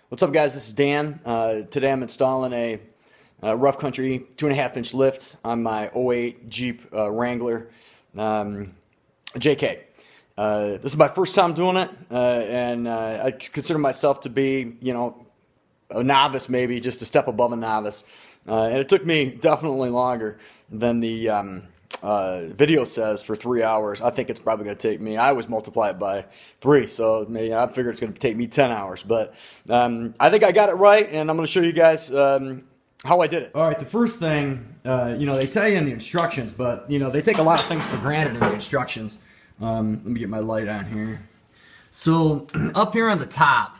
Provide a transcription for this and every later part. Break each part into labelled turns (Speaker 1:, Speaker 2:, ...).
Speaker 1: What's up, guys? This is Dan. Today I'm installing a rough country 2.5-inch lift on my '08 Jeep Wrangler JK. This is my first time doing it, and I consider myself to be, a novice, maybe just a step above a novice. And it took me definitely longer than the video says for 3 hours. I think it's probably going to take me, I always multiply it by 3, so maybe I figure it's going to take me 10 hours. But I think I got it right, and I'm going to show you guys how I did it. All right, the first thing, they tell you in the instructions, but, they take a lot of things for granted in the instructions. Let me get my light on here. So up here on the top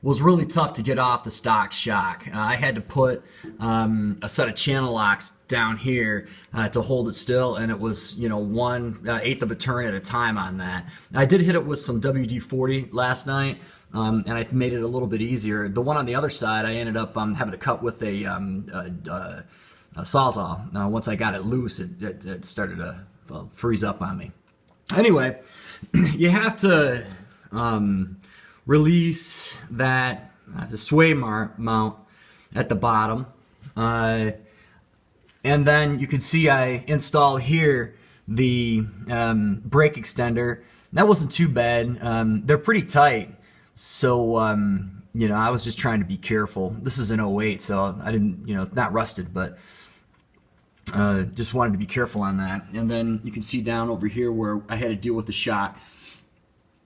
Speaker 1: was really tough to get off the stock shock. I had to put a set of channel locks down here to hold it still, and it was 1/8 of a turn at a time on that. I did hit it with some WD-40 last night, and I made it a little bit easier. The one on the other side, I ended up having to cut with a Sawzall. Once I got it loose, it started to freeze up on me. Anyway, you have to release that the sway mount at the bottom, and then you can see I installed here the brake extender. That wasn't too bad. They're pretty tight, so I was just trying to be careful. This is an '08, so I didn't, it's not rusted, but just wanted to be careful on that. And then you can see down over here where I had to deal with the shock.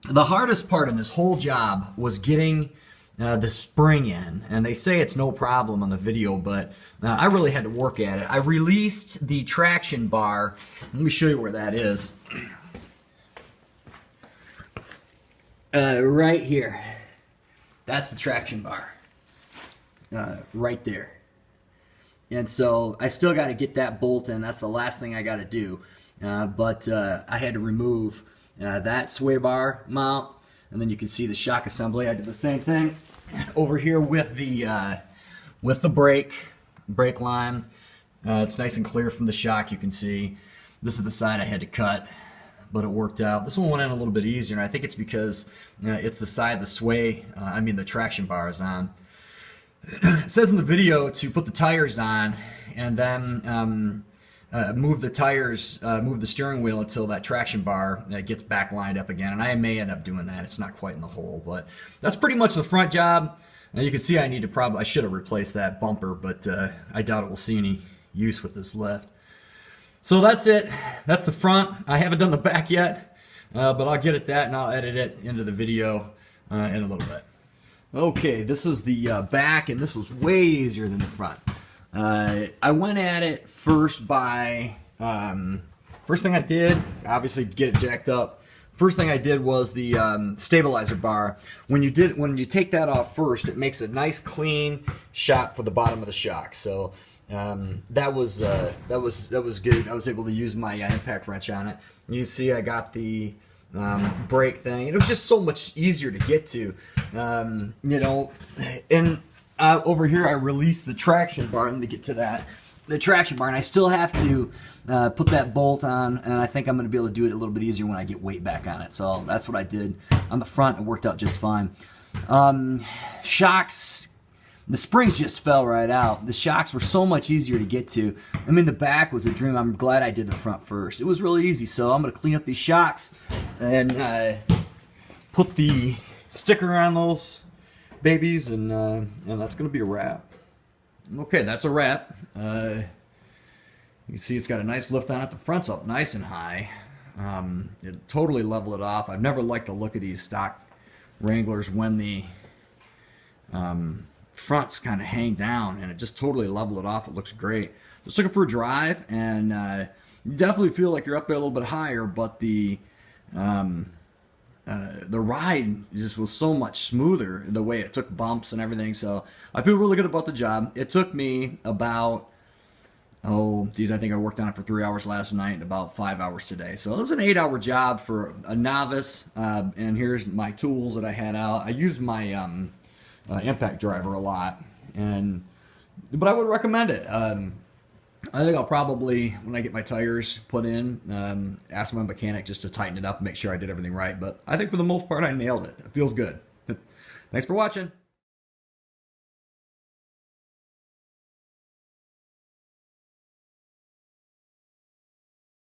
Speaker 1: The hardest part in this whole job was getting the spring in, and they say it's no problem on the video, but I really had to work at it. I released the traction bar. Let me show you where that is. Right here. That's the traction bar. Right there. And so I still got to get that bolt in. That's the last thing I got to do. But I had to remove that sway bar mount, and then you can see the shock assembly. I did the same thing over here with the brake line. It's nice and clear from the shock. You can see this is the side I had to cut, but it worked out. This one went in a little bit easier, and I think it's because it's the side the sway, the traction bar is on. It says in the video to put the tires on and then move the tires, move the steering wheel until that traction bar gets back lined up again. And I may end up doing that. It's not quite in the hole, but that's pretty much the front job. Now you can see I should have replaced that bumper, but I doubt it will see any use with this lift. So that's it. That's the front. I haven't done the back yet, but I'll get at that and I'll edit it into the video in a little bit. Okay, this is the back, and this was way easier than the front. I went at it first by, first thing I did, obviously to get it jacked up, first thing I did was the stabilizer bar. When you take that off first, it makes a nice clean shot for the bottom of the shock. So that was good. I was able to use my impact wrench on it. You can see I got the brake thing, and it was just so much easier to get to, and over here I released the traction bar. Let me get to that, the traction bar, and I still have to put that bolt on, and I think I'm going to be able to do it a little bit easier when I get weight back on it. So that's what I did on the front. It worked out just fine. Shocks, the springs just fell right out. The shocks were so much easier to get to. The back was a dream. I'm glad I did the front first. It was really easy. So I'm going to clean up these shocks and put the sticker on those babies, and that's going to be a wrap. Okay, that's a wrap. You can see it's got a nice lift on it. The front's up nice and high. It totally leveled it off. I've never liked the look of these stock Wranglers when the fronts kind of hang down, and it just totally leveled it off. It looks great. Just looking for a drive, and you definitely feel like you're up there a little bit higher, but the ride just was so much smoother, the way it took bumps and everything. So I feel really good about the job. It took me about, I think I worked on it for 3 hours last night and about 5 hours today. So it was an 8-hour job for a novice. And here's my tools that I had out. I used my impact driver a lot, but I would recommend it. I think I'll probably, when I get my tires put in, ask my mechanic just to tighten it up and make sure I did everything right. But I think for the most part I nailed it. It feels good. Thanks for watching.